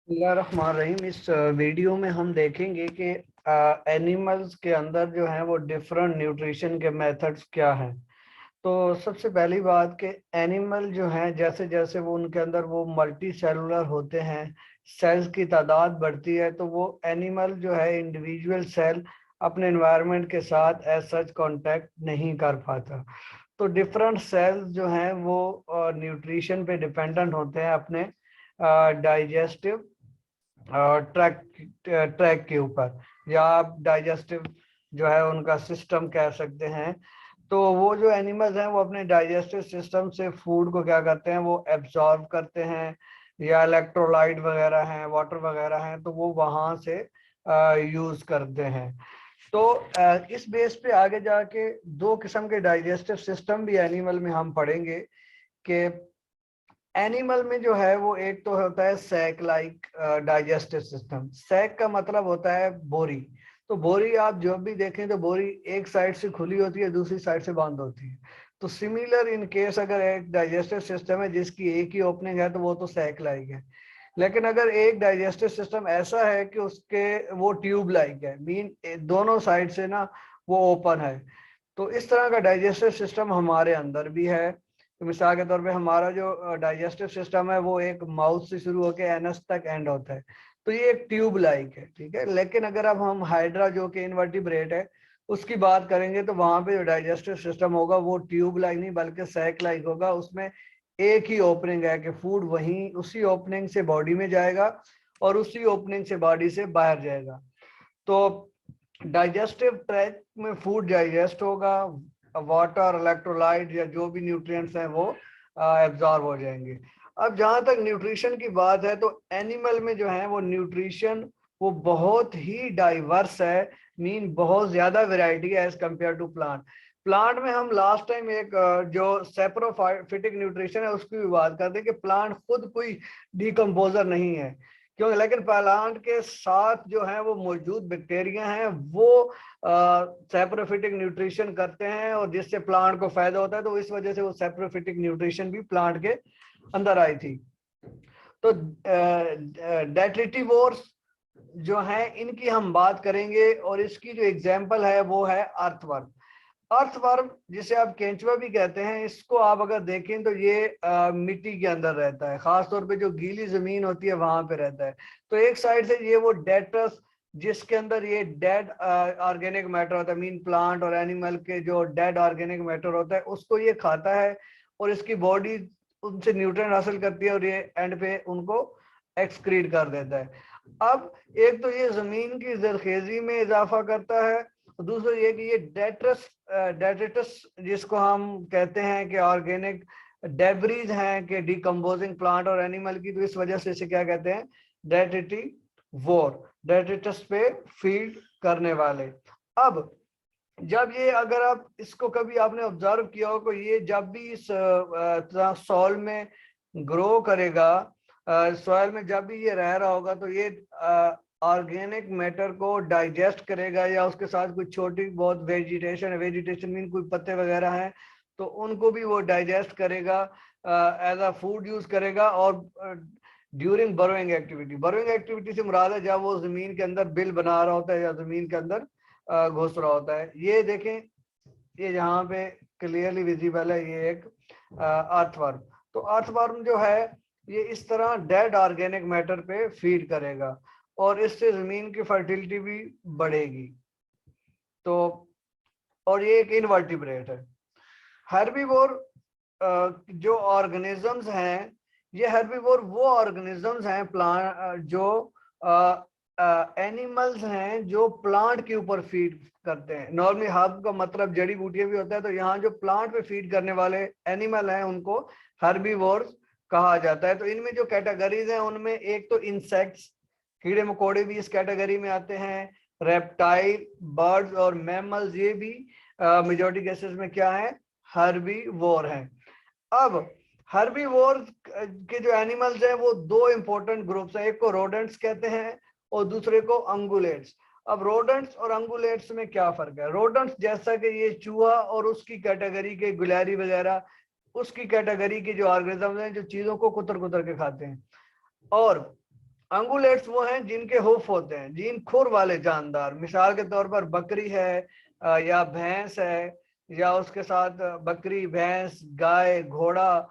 बिस्मिल्लाहिर्रहमानिर्रहीम। इस वीडियो में हम देखेंगे कि एनिमल्स के अंदर जो है वो डिफरेंट न्यूट्रिशन के मेथड्स क्या हैं। तो सबसे पहली बात कि एनिमल जो हैं जैसे जैसे वो उनके अंदर वो मल्टी सेलुलर होते हैं, सेल्स की तादाद बढ़ती है, तो वो एनिमल जो है इंडिविजुअल सेल अपने एनवायरनमेंट के साथ एज सच कांटेक्ट नहीं कर पाता। तो डिफरेंट सेल्स जो हैं वो न्यूट्रिशन पे डिपेंडेंट होते हैं अपने डाइजेस्टिव ट्रैक ट्रैक के ऊपर, या आप डाइजेस्टिव जो है उनका सिस्टम कह सकते हैं। तो वो जो एनिमल्स हैं वो अपने डाइजेस्टिव सिस्टम से फूड को क्या करते हैं, वो एब्जॉर्ब करते हैं, या इलेक्ट्रोलाइट वगैरह हैं, वाटर वगैरह हैं, तो वो वहां से यूज करते हैं। तो इस बेस पे आगे जाके दो किस्म के डाइजेस्टिव सिस्टम भी एनिमल में हम पढ़ेंगे कि एनिमल में जो है वो एक तो होता है sac like digestive system. Sac का मतलब होता है बोरी। तो बोरी आप जो भी देखें तो बोरी एक साइड से खुली होती है, दूसरी साइड से बंद होती है। तो सिमिलर इन केस अगर एक डाइजेस्टिव सिस्टम है जिसकी एक ही ओपनिंग है तो वो तो सैक लाइक है। लेकिन अगर एक डाइजेस्टिव सिस्टम ऐसा है कि उसके वो ट्यूब लाइक है, मीन दोनों साइड से ना वो ओपन है, तो इस तरह का डाइजेस्टिव सिस्टम हमारे अंदर भी है। तो मिसाल के तौर पे हमारा जो डाइजेस्टिव सिस्टम है वो एक माउथ से शुरू होकर एनस तक एंड होता है, तो ये एक ट्यूब लाइक है, ठीक है। लेकिन अगर अब हम हाइड्रा जो कि इनवर्टिब्रेट है उसकी बात करेंगे तो वहां पे जो डाइजेस्टिव सिस्टम होगा वो ट्यूब लाइक नहीं बल्कि सैक लाइक होगा। उसमें एक ही ओपनिंग है कि फूड वहीं उसी ओपनिंग से बॉडी में जाएगा और उसी ओपनिंग से बॉडी से बाहर जाएगा। तो डाइजेस्टिव ट्रैक्ट में फूड डाइजेस्ट होगा, वाटर, इलेक्ट्रोलाइट या जो भी न्यूट्रिएंट्स हैं वो एब्जॉर्ब हो जाएंगे। अब जहां तक न्यूट्रिशन की बात है तो एनिमल में जो है वो न्यूट्रिशन वो बहुत ही डाइवर्स है, मीन बहुत ज्यादा वैरायटी है as compared to plant. Plant में हम लास्ट टाइम एक जो सेप्रोफाइटिक न्यूट्रिशन है उसकी भी बात करते हैं कि प्लांट खुद कोई डिकम्पोजर नहीं है, क्योंकि लेकिन प्लांट के साथ जो है वो मौजूद बैक्टीरिया हैं वो सेप्रोफिटिक न्यूट्रिशन करते हैं और जिससे प्लांट को फायदा होता है। तो इस वजह से वो सेप्रोफिटिक न्यूट्रिशन भी प्लांट के अंदर आई थी। तो डेट्रिटिवोर्स जो है इनकी हम बात करेंगे और इसकी जो एग्जाम्पल है वो है अर्थवर्म। अर्थवर्म जिसे आप केंचुआ भी कहते हैं, इसको आप अगर देखें तो ये मिट्टी के अंदर रहता है, खासतौर पे जो गीली जमीन होती है वहां पे रहता है। तो एक साइड से ये वो डेट्रस जिसके अंदर ये डेड ऑर्गेनिक मैटर होता है, मीन प्लांट और एनिमल के जो डेड ऑर्गेनिक मैटर होता है उसको ये खाता है और इसकी बॉडी उनसे न्यूट्रिएंट हासिल करती है और ये एंड पे उनको एक्सक्रीट कर देता है। अब एक तो ये जमीन की जरखेजी में इजाफा करता है, दूसरा ये कि ये डेट्रिटस जिसको हम कहते हैं कि ऑर्गेनिक डेब्रीज हैं कि डिकम्पोजिंग प्लांट और एनिमल की, तो इस वजह से इसे क्या कहते हैं, डेट्रिटिवोर, डेट्रिटस पे फीड करने वाले। अब जब ये अगर आप इसको कभी आपने ऑब्जर्व किया हो तो ये जब भी इस सॉइल में ग्रो करेगा, सॉइल में जब भी ये रह रहा होगा तो ये ऑर्गेनिक मैटर को डाइजेस्ट करेगा, या उसके साथ कुछ छोटी बहुत वेजिटेशन है, वेजिटेशन मीन कोई पत्ते वगैरह हैं तो उनको भी वो डाइजेस्ट करेगा, एज अ फूड यूज करेगा। और during burrowing activity, burrowing activity से मुराद है जब वो जमीन के अंदर बिल बना रहा होता है या जमीन के अंदर घुस रहा होता है। ये देखें, ये यहाँ पे क्लियरली विजिबल है, ये एक अर्थवर्म। तो अर्थवर्म जो है ये इस तरह डेड ऑर्गेनिक मैटर पे फीड करेगा और इससे जमीन की फर्टिलिटी भी बढ़ेगी। तो और ये एक इनवर्टिब्रेट है। हर्बीवोर जो ऑर्गेनिजम्स हैं, ये हर्बीवोर वो ऑर्गेनिजम्स हैं प्लांट जो एनिमल्स हैं जो प्लांट के ऊपर फीड करते हैं। नॉर्मली हर्ब का मतलब जड़ी बूटियां भी होता है, तो यहाँ जो प्लांट पे फीड करने वाले एनिमल हैं उनको हर्बीवोर्स कहा जाता है। तो इनमें जो कैटेगरीज हैं उनमें एक तो इंसेक्ट्स, कीड़े मकोड़े भी इस कैटेगरी में आते हैं, रेप्टाइल, बर्ड्स और मैमल्स ये भी मेजॉरिटी केसेस में क्या है, हर्बीवोर हैं। अब हर्बीवोर के जो एनिमल्स हैं वो दो इंपॉर्टेंट ग्रुप्स हैं, एक को रोडेंट्स कहते हैं और दूसरे को अंगुलेट्स। अब रोडेंट्स और अंगुलेट्स में क्या फर्क है? रोडेंट्स जैसा कि ये चूहा और उसकी कैटेगरी के गुलैरी वगैरह उसकी कैटेगरी के जो ऑर्गेनिज्म हैं जो चीजों को कुतर कुतर के खाते हैं, और अंगुलेट्स वो हैं जिनके हुफ होते हैं, जिन खुर वाले जानदार, मिसाल के तौर पर बकरी है या भैंस है, या उसके साथ बकरी, भैंस, गाय, घोड़ा,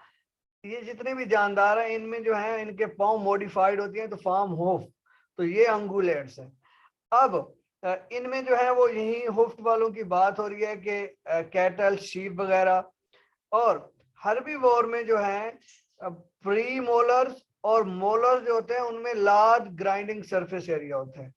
ये जितने भी जानदार हैं इनमें जो है इनके पांव मॉडिफाइड होती हैं तो फार्म हुफ, तो ये अंगुलेट्स हैं। अब इनमें जो है वो यही हुफ वालों की बात हो रही है कि कैटल, शीप वगैरह। और हर्बीवोर में जो है प्री मोलर्स और मोलर्स जो होते हैं उनमें लार्ज ग्राइंडिंग सरफेस एरिया होता है।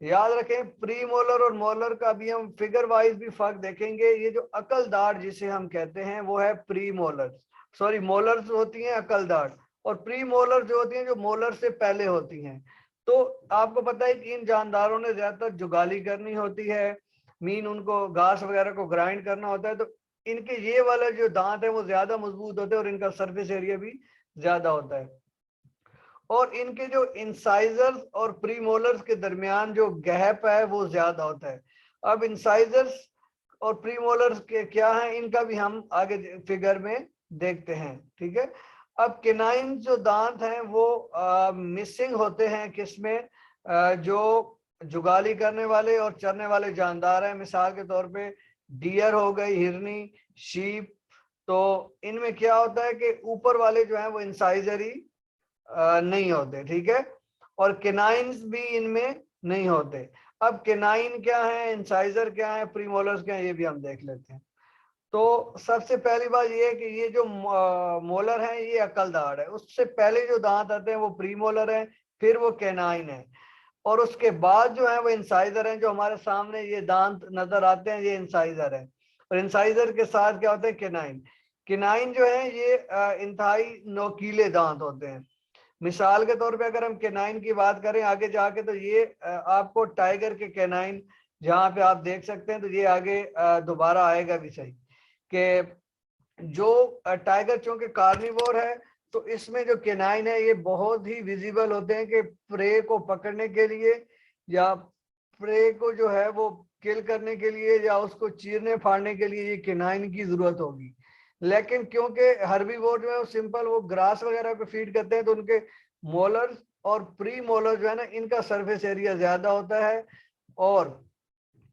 याद रखें, प्री मोलर और मोलर का भी हम फिगर वाइज भी फर्क देखेंगे। ये जो अकल दाढ़ जिसे हम कहते हैं वो है प्री मोलर, सॉरी मोलर्स होती हैं अकल दाढ़, और प्री मोलर जो होती हैं जो मोलर से पहले होती हैं। तो आपको पता है कि इन जानदारों ने ज्यादातर जुगाली करनी होती है, मीन उनको घास वगैरह को ग्राइंड करना होता है, तो इनके ये वाला जो दांत है वो ज्यादा मजबूत होते हैं और इनका सरफेस एरिया भी ज्यादा होता है। और इनके जो इंसाइजर्स और प्रीमोलर्स के दरमियान जो गैप है वो ज्यादा होता है। अब इंसाइजर्स और प्रीमोलर्स के क्या है इनका भी हम आगे फिगर में देखते हैं, ठीक है। अब केनाइन जो दांत हैं वो मिसिंग होते हैं किसमें, जो जुगाली करने वाले और चरने वाले जानदार हैं, मिसाल के तौर पे डियर हो गई, हिरनी, शीप। तो इनमें क्या होता है कि ऊपर वाले जो है वो इंसाइजरी नहीं होते, ठीक है, और केनाइन्स भी इनमें नहीं होते। अब केनाइन क्या है, इंसाइजर क्या है, प्रीमोलर्स क्या है, ये भी हम देख लेते हैं। तो सबसे पहली बात ये है कि ये जो मोलर है ये अकल दाढ़ है, उससे पहले जो दांत आते हैं वो प्रीमोलर है, फिर वो केनाइन है, और उसके बाद जो है वो इंसाइजर है। जो हमारे सामने ये दांत नजर आते हैं ये इंसाइजर है, और इंसाइजर के साथ क्या होता है, केनाइन। केनाइन जो है ये इंतहाई नोकीले दांत होते हैं। मिसाल के तौर पे अगर हम केनाइन की बात करें आगे जाके, तो ये आपको टाइगर के केनाइन जहाँ पे आप देख सकते हैं, तो ये आगे दोबारा आएगा भी सही, कि जो टाइगर चूंकि कार्निवोर है तो इसमें जो केनाइन है ये बहुत ही विजिबल होते हैं कि प्रे को पकड़ने के लिए या प्रे को जो है वो किल करने के लिए या उसको चीरने फाड़ने के लिए ये केनाइन की जरूरत होगी। लेकिन क्योंकि हर्बीवोर जो है वो सिंपल वो ग्रास वगैरह पे फीड करते हैं, तो उनके मोलर्स और प्री मोलर जो है ना इनका सरफेस एरिया ज्यादा होता है, और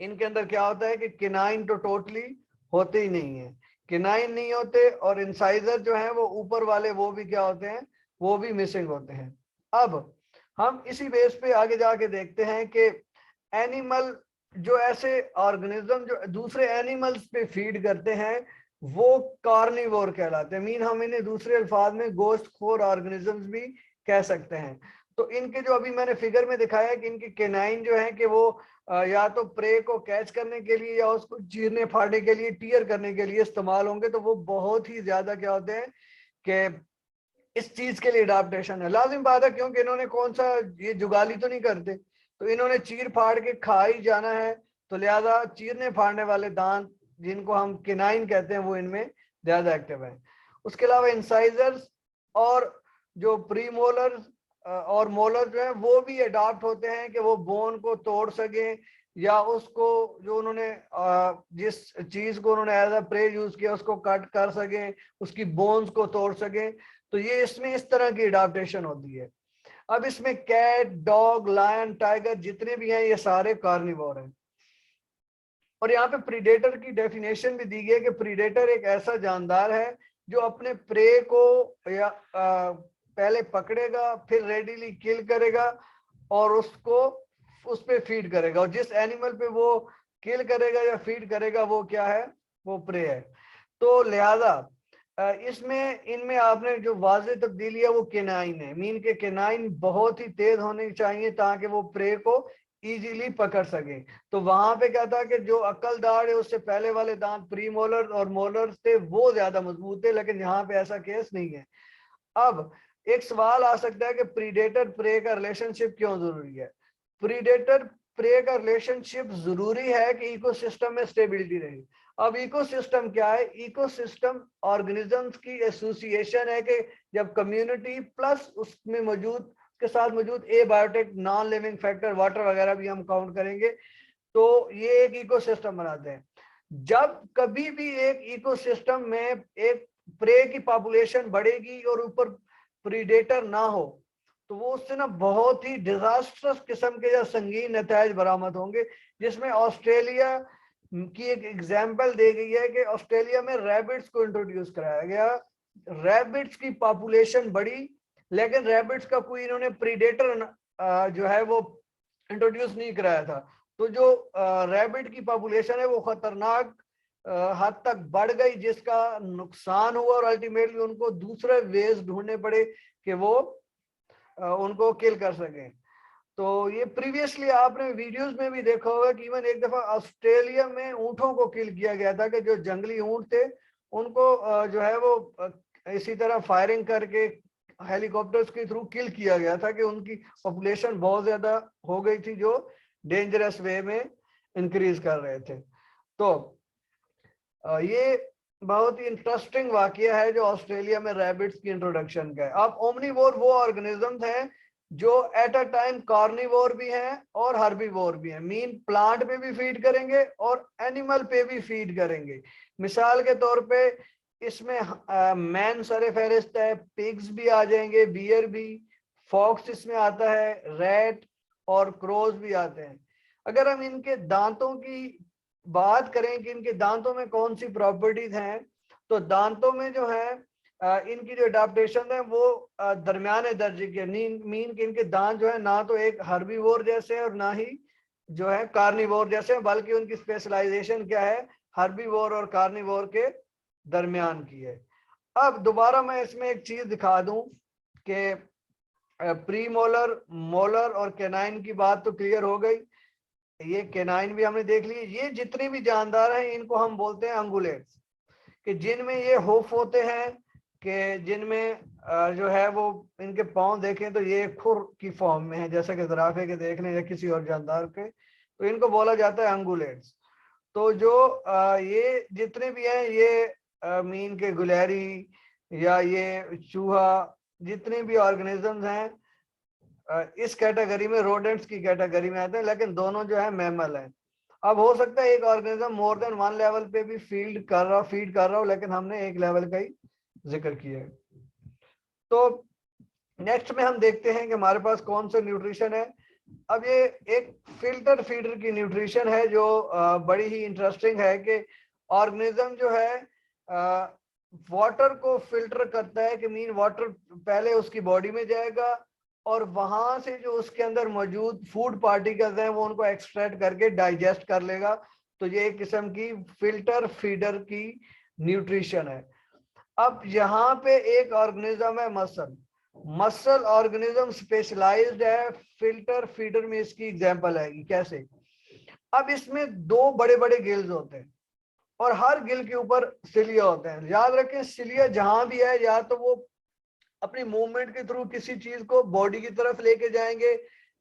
इनके अंदर क्या होता है कि केनाइन तो टोटली होते ही नहीं है, केनाइन नहीं होते, और इंसाइजर जो है वो ऊपर वाले वो भी क्या होते हैं, वो भी मिसिंग होते हैं। अब हम इसी बेस पे आगे जाके देखते हैं कि एनिमल जो ऐसे ऑर्गेनिज्म जो दूसरे एनिमल्स पे फीड करते हैं वो कार्निवोर कहलाते हैं, मीन हम इन्हें दूसरे अल्फाज में गोश्तखोर ऑर्गेनिजम्स भी कह सकते हैं। तो इनके जो अभी मैंने फिगर में दिखाया है कि इनके केनाइन जो है कि वो या तो प्रे को कैच करने के लिए या उसको चीरने फाड़ने के लिए, टीयर करने के लिए इस्तेमाल होंगे, तो वो बहुत ही ज्यादा क्या होते हैं कि इस चीज के लिए अडाप्टेशन है। लाजिम बात है क्योंकि इन्होंने कौन सा ये जुगाली तो नहीं करते, तो इन्होंने चीर फाड़ के खा ही जाना है, तो लिहाजा चीरने फाड़ने वाले दांत जिनको हम किनाइन कहते हैं वो इनमें ज्यादा एक्टिव है। उसके अलावा इंसाइजर्स और जो प्रीमोलर्स और मोलर जो है वो भी अडाप्ट होते हैं कि वो बोन को तोड़ सके या उसको जो उन्होंने जिस चीज को उन्होंने एज अ प्रे यूज किया उसको कट कर सके, उसकी बोन्स को तोड़ सके। तो ये इसमें इस तरह की अडाप्टेशन होती है। अब इसमें कैट, डॉग, लायन, टाइगर जितने भी हैं ये सारे कार्निवोर हैं। और यहाँ पे प्रीडेटर की डेफिनेशन भी दी गई है कि प्रीडेटर एक ऐसा जानदार है जो अपने प्रे को या पहले पकड़ेगा, फिर रेडीली किल करेगा और उसको उस पे फीड करेगा, और जिस एनिमल पे वो किल करेगा या फीड करेगा वो क्या है, वो प्रे है। तो लिहाजा इसमें इनमें आपने जो वाज़ेह तब्दीली है वो केनाइन है, मीन के केनाइन बहुत ही तेज होने चाहिए ताकि वो प्रे को इजीली पकड़ सके। तो वहां पे क्या था कि जो अक्ल दाढ़ है उससे पहले वाले दांत प्री मोलर और मोलर थे वो ज्यादा मजबूत थे, लेकिन यहाँ पे ऐसा केस नहीं है। अब एक सवाल आ सकता है कि प्रीडेटर प्रे का रिलेशनशिप क्यों जरूरी है। प्रीडेटर प्रे का रिलेशनशिप जरूरी है कि इकोसिस्टम में स्टेबिलिटी रहे। अब इकोसिस्टम क्या है, इकोसिस्टम ऑर्गेनिजम्स की एसोसिएशन है कि जब कम्युनिटी प्लस उसमें मौजूद के साथ मौजूद abiotic non living factor, water वगैरह भी हम काउंट करेंगे, तो ये एक इकोसिस्टम बनाते हैं। जब कभी भी एक इकोसिस्टम में एक प्रे की पॉपुलेशन बढ़ेगी और ऊपर प्रीडेटर ना हो, तो वो उससे ना बहुत ही डिजास्टर्स किस्म के या संगीन नतज बरामद होंगे, जिसमें ऑस्ट्रेलिया की एक एग्जाम्पल दी गई है कि ऑस्ट्रेलिया में रैबिट्स को इंट्रोड्यूस कराया गया। रैबिट्स की पॉपुलेशन बढ़ी, लेकिन रैबिट्स का कोई इन्होंने प्रीडेटर जो है वो इंट्रोड्यूस नहीं कराया था। तो जो रैबिट की पॉपुलेशन है वो खतरनाक हद तक बढ़ गई, जिसका नुकसान हुआ और अल्टीमेटली उनको दूसरे वेज ढूंढने पड़े कि वो उनको किल कर सकें। तो ये प्रीवियसली आपने वीडियोस में भी देखा होगा कि इवन एक दफा ऑस्ट्रेलिया में ऊंटों को किल किया गया था, कि जो जंगली ऊंट थे उनको जो है वो इसी तरह फायरिंग करके हेलीकॉप्टर्स के थ्रू किल किया गया था, कि उनकी पॉपुलेशन बहुत ज्यादा हो गई थी जो डेंजरस वे में इंक्रीज कर रहे थे। तो ये बहुत ही इंटरेस्टिंग वाकया है जो ऑस्ट्रेलिया में रैबिट्स की इंट्रोडक्शन का है। अब ओमनीवोर वो ऑर्गेनिजम्स हैं जो एट अ टाइम कार्निवोर भी हैं और हर्बीवोर भी हैं। मीन प्लांट पे भी फीड करेंगे और एनिमल पे भी फीड करेंगे। मिसाल के तौर पे इसमें मैन सरेफेरिस्ट है, पिग्स भी आ जाएंगे, बियर भी, फॉक्स इसमें आता है, रैट और क्रोज भी आते हैं। अगर हम इनके दांतों की बात करें कि इनके दांतों में कौन सी प्रॉपर्टीज हैं, तो दांतों में जो है इनकी जो अडाप्टेशन है वो दरमियाने दर्जे के, मीन कि इनके दांत जो है ना तो एक हर्बीवोर जैसे और ना ही जो है कार्निवोर जैसे, बल्कि उनकी स्पेशलाइजेशन क्या है, हर्बीवोर और कार्निवोर के दरमियान की है। अब दोबारा मैं इसमें एक चीज दिखा दूं कि प्री मोलर, मोलर और कैनाइन की बात तो क्लियर हो गई। ये कैनाइन भी हमने देख ली। ये जितने भी जानदार हैं इनको हम बोलते हैं अंगुलेट्स, कि जिनमें ये हुफ होते हैं, कि जिनमें जो है वो इनके पांव देखें तो ये खुर की फॉर्म में है, जैसा कि ज़राफे के देख लें या किसी और जानदार के, तो इनको बोला जाता है अंगुलेट्स। तो जो ये जितने भी हैं ये मीन के गुलहरी या ये चूहा, जितने भी ऑर्गेनिजम्स हैं इस कैटेगरी में, रोडेंट्स की कैटेगरी में आते हैं, लेकिन दोनों जो है मैमल हैं। अब हो सकता है एक organism more than one level पे भी फीड कर रहा हो, लेकिन हमने एक लेवल का ही जिक्र किया है। तो नेक्स्ट में हम देखते हैं कि हमारे पास कौन सा न्यूट्रिशन है। अब ये एक फिल्टर फीडर की न्यूट्रिशन है जो बड़ी ही इंटरेस्टिंग है, कि ऑर्गेनिज्म जो है वाटर को फिल्टर करता है, कि मीन वाटर पहले उसकी बॉडी में जाएगा और वहां से जो उसके अंदर मौजूद फूड पार्टिकल्स हैं वो उनको एक्सट्रैक्ट करके डाइजेस्ट कर लेगा। तो ये एक किस्म की फिल्टर फीडर की न्यूट्रिशन है। अब यहाँ पे एक ऑर्गेनिज्म है मसल। मसल ऑर्गेनिज्म स्पेशलाइज्ड है फिल्टर फीडर में, इसकी एग्जांपल है कैसे। अब इसमें दो बड़े बड़े गिल्स होते हैं और हर गिल के ऊपर सिलिया होते हैं। याद रखें सिलिया जहां भी है या तो वो अपनी मूवमेंट के थ्रू किसी चीज को बॉडी की तरफ लेके जाएंगे,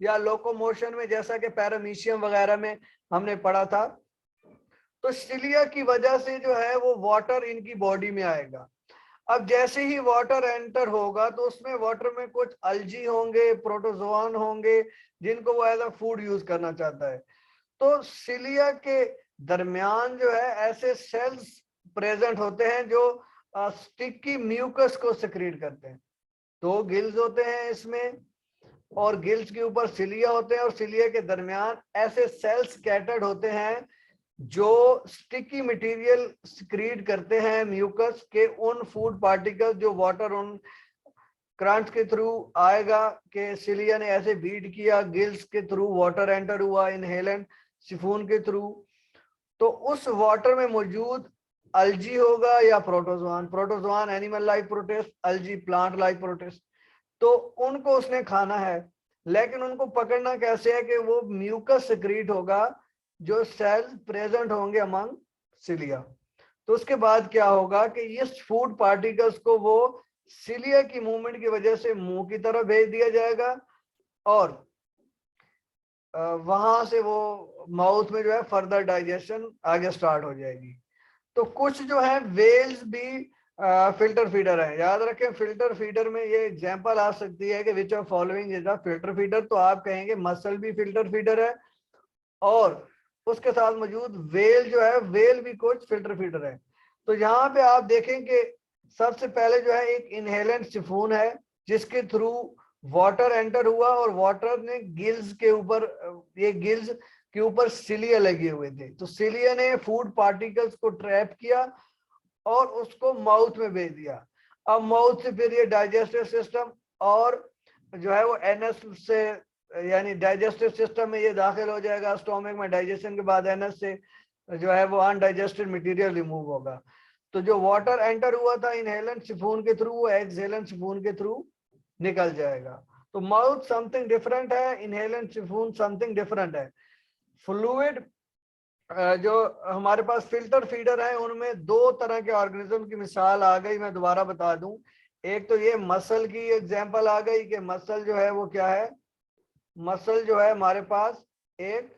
या लोकोमोशन में जैसा कि पैरामीशियम वगैरह में हमने पढ़ा था। तो सिलिया की वजह से जो है वो वाटर इनकी बॉडी में आएगा। अब जैसे ही वाटर एंटर होगा तो उसमें वाटर में कुछ अल्जी होंगे, प्रोटोजोआन होंगे, जिनको वो एज अ फूड यूज करना चाहता है। तो सिलिया के दरमियान जो है ऐसे सेल्स प्रेजेंट होते हैं जो स्टिकी म्यूकस को सिक्रीट करते हैं। दो गिल्स होते हैं इसमें और गिल्स के ऊपर सिलिया होते हैं, और सिलिया के दरमियान ऐसे सेल्स स्कैटर्ड होते हैं जो स्टिकी मटेरियल सिक्रीट करते हैं म्यूकस के उन फूड पार्टिकल्स जो वाटर उन क्रंच के थ्रू आएगा, कि सिलिया ने ऐसे बीट किया, गिल्स के थ्रू वाटर एंटर हुआ इनहेलेंट सिफून के थ्रू, तो उस वाटर में मौजूद अल्जी होगा या protozoan, protozoan animal life protist, algae plant life protist, तो उनको उसने खाना है। लेकिन उनको पकड़ना कैसे है कि वो म्यूकस सिक्रीट होगा जो सेल्स प्रेजेंट होंगे अमंग सिलिया। तो उसके बाद क्या होगा कि इस फूड पार्टिकल्स को वो सिलिया की मूवमेंट की वजह से मुंह की तरफ भेज दिया जाएगा और वहां से वो माउथ में जो है फर्दर डाइजेशन आगे स्टार्ट हो जाएगी। तो कुछ जो है वेल्स भी फिल्टर फीडर है। याद रखें फिल्टर फीडर में ये एग्जांपल आ सकती है कि which of following is a filter feeder, तो आप कहेंगे मसल भी फिल्टर फीडर है और उसके साथ मौजूद वेल जो है वेल भी कुछ फिल्टर फीडर है। तो यहाँ पे आप देखें कि सबसे पहले जो है एक इनहेलेंट सिफून है जिसके थ्रू वाटर एंटर हुआ और वाटर ने गिल्स के ऊपर, ये गिल्स के ऊपर सिलिया लगे हुए थे, तो सिलिया ने फूड पार्टिकल्स को ट्रैप किया और उसको माउथ में भेज दिया। अब माउथ से फिर ये डाइजेस्टिव सिस्टम और जो है वो एनएस से, यानी डाइजेस्टिव सिस्टम में ये दाखिल हो जाएगा स्टोमक में, डाइजेशन के बाद एनएस से जो है वो अनडाइजेस्टेड मटेरियल रिमूव होगा। तो जो वाटर एंटर हुआ था इनहेलेंट सिफून के थ्रू, वो एक्सहेलेंट सिफून के थ्रू निकल जाएगा। तो माउथ समथिंग डिफरेंट है, इनहेलेंट सिफून समथिंग डिफरेंट है। फ्लूइड जो हमारे पास फिल्टर फीडर है उनमें दो तरह के ऑर्गेनिज्म की मिसाल आ गई, मैं दोबारा बता दूं। एक तो ये मसल की एग्जांपल आ गई कि मसल जो है वो क्या है, मसल जो है हमारे पास एक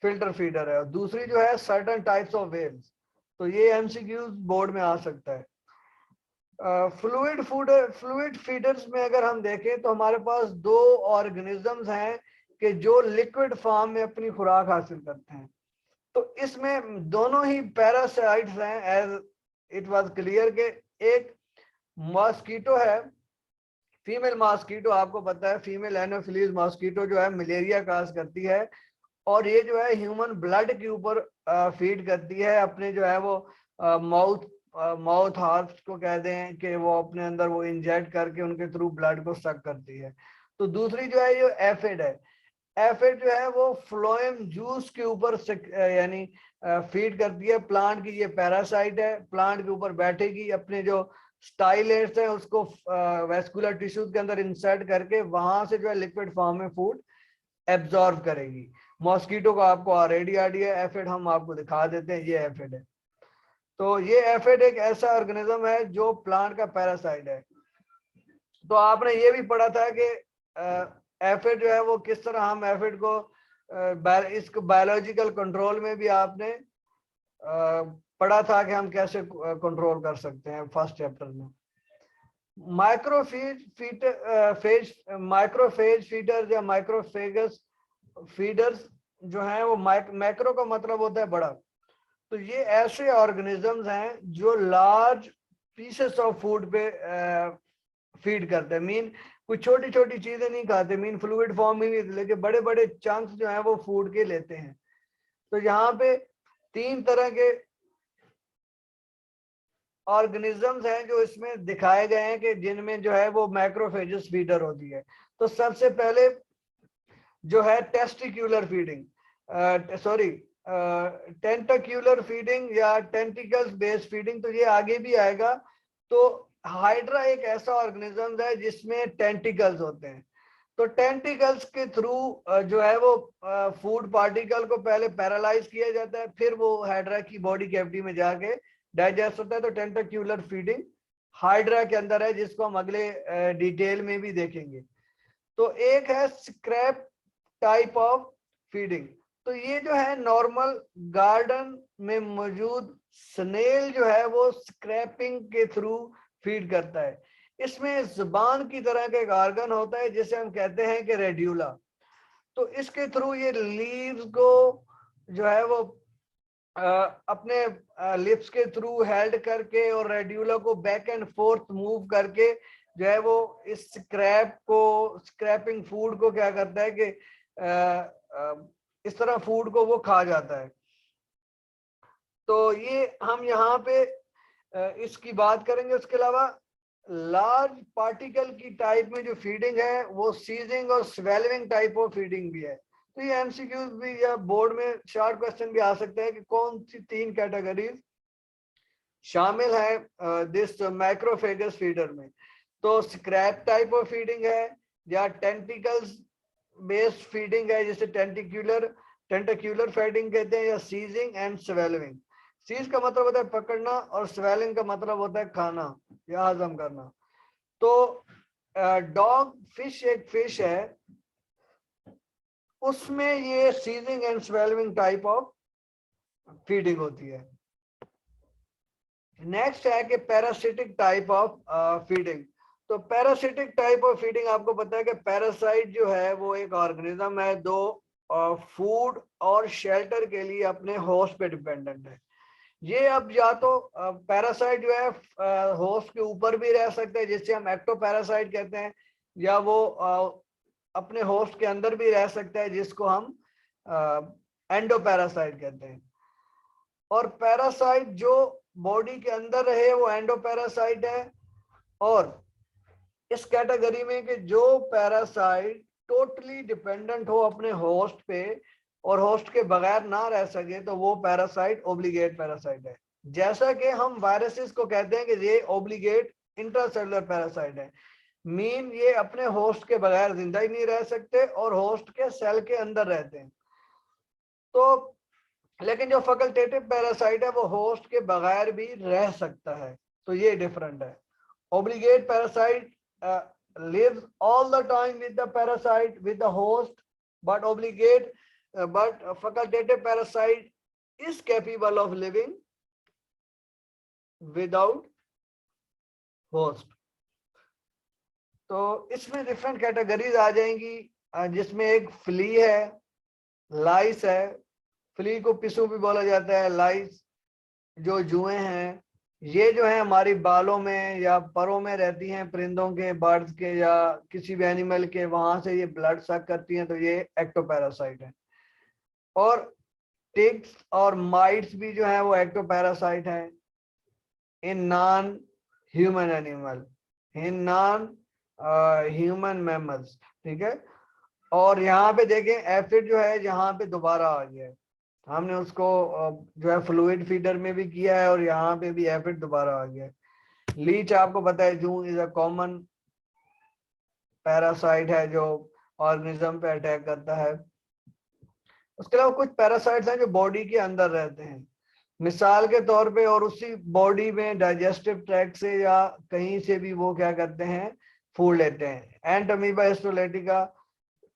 फिल्टर फीडर है, और दूसरी जो है सर्टेन टाइप्स ऑफ वेल्स। तो ये एमसीक्यूज बोर्ड में आ सकता है। फ्लूइड फीडर्स में अगर हम देखें तो हमारे पास दो ऑर्गेनिजम्स हैं कि जो लिक्विड फॉर्म में अपनी खुराक हासिल करते हैं। तो इसमें दोनों ही पैरासाइट्स हैं, एज इट वाज क्लियर के एक मॉस्किटो है, फीमेल मॉस्किटो, आपको पता है फीमेल एनोफिलीज मॉस्किटो जो है मलेरिया काज करती है, और ये जो है ह्यूमन ब्लड के ऊपर फीड करती है, अपने जो है वो माउथ हार्ट को कह दें कि वो अपने अंदर वो इंजेक्ट करके उनके थ्रू ब्लड को सक करती है। तो दूसरी जो है ये एफिड है, एफिड जो है वो फ्लोएम जूस के ऊपर यानी फीड करती है प्लांट की। ये पैरासाइट है, प्लांट के ऊपर बैठेगी, अपने जो स्टाइलेट्स हैं उसको वेस्कुलर टिश्यूज के अंदर इंसर्ट करके वहां से जो है लिक्विड फॉर्म में फूड एब्जॉर्ब करेगी। मॉस्किटो का आपको ऑलरेडी आइडिया है, एफिड हम आपको दिखा देते हैं, ये एफिड है। तो ये एफिड एक ऐसा ऑर्गेनिज्म है जो प्लांट का पैरासाइट है। तो आपने ये भी पढ़ा था कि एफिड जो है वो किस तरह हम एफिड को इसको बायोलॉजिकल कंट्रोल में भी आपने पढ़ा था कि हम कैसे कंट्रोल कर सकते हैं फर्स्ट चैप्टर में। माइक्रोफेज फीडर्स या माइक्रोफेगस फीडर्स जो हैं वो मैक्रो का मतलब होता है बड़ा। तो ये ऐसे ऑर्गेनिजम्स हैं जो लार्ज पीसेस ऑफ फूड पे फीड करते हैं, मीन कुछ छोटी छोटी चीजें नहीं खाते, मीन फ्लूइड फॉर्म में नहीं, लेकिन बड़े बड़े चंक्स जो हैं वो फूड के लेते हैं। तो यहाँ पे तीन तरह के ऑर्गेनिजम्स हैं जो इसमें दिखाए गए हैं कि जिनमें जो है वो मैक्रोफेजस फीडर होती है। तो सबसे पहले जो है टेस्टिक्यूलर फीडिंग, सॉरी टेंटिक्यूलर फीडिंग या टेंटिकल्स बेस्ड फीडिंग, तो ये आगे भी आएगा। तो हाइड्रा एक ऐसा ऑर्गेनिज्म है जिसमें टेंटिकल्स होते हैं। तो टेंटिकल्स के थ्रू जो है वो फूड पार्टिकल को पहले पैरालाइज किया जाता है, फिर वो हाइड्रा की बॉडी कैविटी में जाके डाइजेस्ट होता है। तो टेंटिक्यूलर फीडिंग हाइड्रा के अंदर है, जिसको हम अगले डिटेल में भी देखेंगे। तो एक है स्क्रैप टाइप ऑफ फीडिंग। तो ये जो है नॉर्मल गार्डन में मौजूद स्नेल जो है वो स्क्रैपिंग के थ्रू फीड करता है। इसमें जुबान की तरह का एक ऑर्गन होता है जिसे हम कहते हैं कि रेड्यूला। तो इसके थ्रू ये लीव्स को जो है वो अपने लिप्स के थ्रू हेल्ड करके और रेड्यूला को बैक एंड फोर्थ मूव करके जो है वो इस स्क्रैपिंग फूड को क्या करता है कि इस तरह फूड को वो खा जाता है। तो ये हम यहाँ पे इसकी बात करेंगे। उसके अलावा लार्ज पार्टिकल की टाइप में जो फीडिंग है वो सीजिंग और स्वेलिंग टाइप ऑफ फीडिंग भी है। तो ये एमसीक्यूज भी या बोर्ड में शॉर्ट क्वेश्चन भी आ सकते हैं कि कौन सी तीन कैटेगरीज शामिल है दिस मैक्रोफेगस फीडर में। तो स्क्रैप टाइप ऑफ फीडिंग है, या टेंटिकल्स बेस्ड फीडिंग है जिसे टेंटिक्यूलर फीडिंग कहते हैं, या सीजिंग एंड स्वेलिंग। सीज का मतलब होता है पकड़ना और स्वेलिंग का मतलब होता है खाना या हजम करना। तो डॉग फिश एक फिश है, उसमें ये seizing and swallowing type of feeding होती है। नेक्स्ट है कि पैरासिटिक टाइप ऑफ फीडिंग। तो पैरासिटिक टाइप ऑफ फीडिंग आपको पता है कि पैरासाइट जो है वो एक ऑर्गेनिज्म है दो फूड और शेल्टर के लिए अपने होस्ट पे डिपेंडेंट है। ये अब या तो पैरासाइट जो है होस्ट के ऊपर भी रह सकते हैं जिससे हम एक्टोपैरासाइट कहते हैं, या वो अपने होस्ट के अंदर भी रह सकता है, जिसको हम एंडोपैरासाइट कहते हैं। और पैरासाइट जो बॉडी के अंदर रहे वो एंडोपैरासाइट है। और इस कैटेगरी में कि जो पैरासाइट टोटली डिपेंडेंट हो अपने होस्ट पे और होस्ट के बगैर ना रह सके, तो वो पैरासाइट ओब्लिगेट पैरासाइट है। जैसा कि हम वायरसेस को कहते हैं कि ये ओब्लिगेट इंट्रासेलुलर पैरासाइट है, मीन ये अपने होस्ट के बगैर जिंदा ही नहीं रह सकते और होस्ट के सेल के अंदर रहते हैं। तो लेकिन जो फैकल्टेटिव पैरासाइट है वो होस्ट के बगैर भी रह सकता है, तो ये डिफरेंट है। Obligate parasite lives all the time with the parasite, with the host, but facultative parasite is capable of living without host. तो इसमें डिफरेंट कैटेगरीज आ जाएंगी, जिसमें एक फ्ली है, लाइस है। फ्ली को पिसू भी बोला जाता है। लाइस जो जुएं हैं, ये जो है हमारी बालों में या परों में रहती हैं, परिंदों के, बर्ड्स के या किसी भी एनिमल के, वहां से ये ब्लड सक करती हैं, तो ये एक्टोपैरासाइट है। और टिक्स और माइट्स भी जो है वो एक्टोपैरासाइट है in non human animal, in non human mammals. ठीक है। और यहाँ पे देखें एफिड जो है यहाँ पे दोबारा आ गया है, हमने उसको जो है फ्लूइड फीडर में भी किया है और यहाँ पे भी एफिड दोबारा आ गया है। लीच आपको पता है जू इज अ कॉमन पैरासाइट है जो ऑर्गेनिज्म पे अटैक करता है। उसके अलावा कुछ पैरासाइट्स हैं जो बॉडी के अंदर रहते हैं, मिसाल के तौर पे, और उसी बॉडी में डाइजेस्टिव ट्रैक्ट से या कहीं से भी वो क्या करते हैं, फूड लेते हैं। एंट अमीबा हिस्टोलेटिका,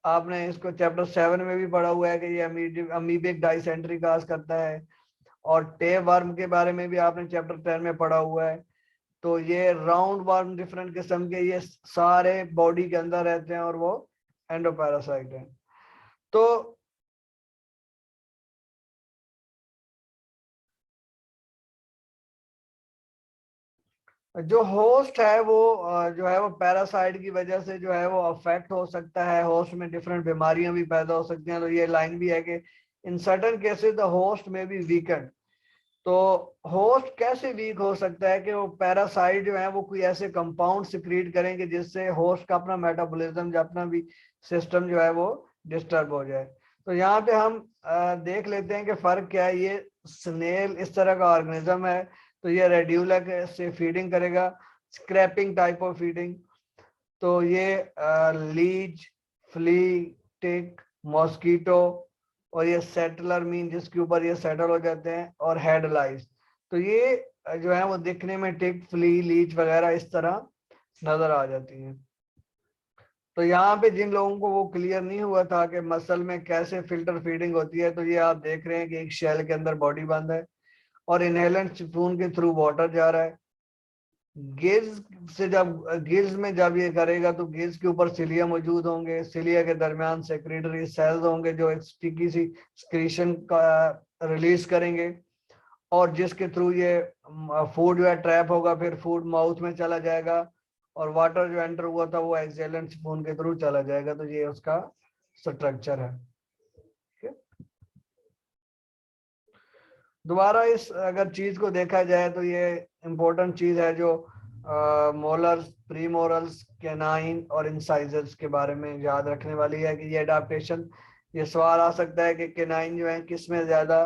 आपने इसको चैप्टर 7 में भी पढ़ा हुआ है कि ये अमीबिक डाइसेंट्री काज करता है। और टेप वर्म के बारे में भी आपने चैप्टर 10 में पढ़ा हुआ है। तो ये राउंड वर्म डिफरेंट किस्म के, ये सारे बॉडी के अंदर रहते हैं और वो एंडोपैरासाइट है। तो जो होस्ट है वो जो है वो पैरासाइट की वजह से जो है वो अफेक्ट हो सकता है, होस्ट में डिफरेंट बीमारियां भी पैदा हो सकती हैं। तो ये लाइन भी है कि in certain cases the host में बी वीकेंड। तो होस्ट कैसे वीक हो सकता है कि वो पैरासाइट जो है वो कोई ऐसे कंपाउंड सिक्रीट करेंगे जिससे होस्ट का अपना मेटाबॉलिज्म या अपना भी सिस्टम जो है वो डिस्टर्ब हो जाए। तो यहाँ पे हम देख लेते हैं कि फर्क क्या है। ये स्नेल इस तरह का ऑर्गेनिज्म है, तो ये रेड्यूला से फीडिंग करेगा, स्क्रैपिंग टाइप ऑफ फीडिंग। तो ये लीच, फ्ली, टिक, मॉस्किटो, और ये सेटलर मीन जिसके ऊपर ये सेटल हो जाते हैं, और हेड लाइस। तो ये जो है वो दिखने में टिक, फ्ली, लीच वगैरह इस तरह नजर आ जाती हैं। तो यहाँ पे जिन लोगों को वो क्लियर नहीं हुआ था कि मसल में कैसे फिल्टर फीडिंग होती है, तो ये आप देख रहे हैं कि एक शेल के अंदर बॉडी बंद है और इनहेलेंट स्पून के थ्रू वाटर जा रहा है। गिल्स से जब गिल्स में जब ये करेगा तो गिल्स के ऊपर सिलिया मौजूद होंगे, सिलिया के दरमियान सेक्रेटरी सेल्स होंगे जो एक स्टिकी सी स्क्रीशन का रिलीज करेंगे, और जिसके थ्रू ये फूड जो है ट्रैप होगा, फिर फूड माउथ में चला जाएगा और वाटर जो एंटर हुआ था वो एक्सेलेंट स्पून के थ्रू चला जाएगा। तो ये उसका स्ट्रक्चर है। दोबारा इस अगर चीज को देखा जाए तो ये इम्पोर्टेंट चीज है जो मोलर्स, प्री मोरल्स, कैनाइन और इंसाइजर्स के बारे में याद रखने वाली है कि ये अडाप्टेशन, ये सवाल आ सकता है कि कैनाइन जो है किस में ज्यादा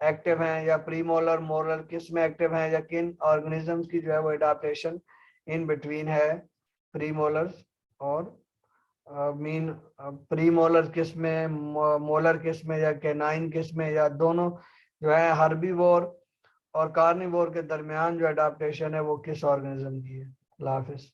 एक्टिव हैं या प्री मोलर, मोलर किस में एक्टिव हैं, या किन ऑर्गेनिजम्स की जो है वो अडाप्टेशन इन बिटवीन है प्री मोलर्स और मीन प्री मोलर किस में, मोलर किस में, या कैनाइन किस में, या दोनों जो है हर्बीवोर और कार्निवोर के दरमियान जो अडाप्टेशन है वो किस ऑर्गेनिज्म की है। अल्लाह हाफिज।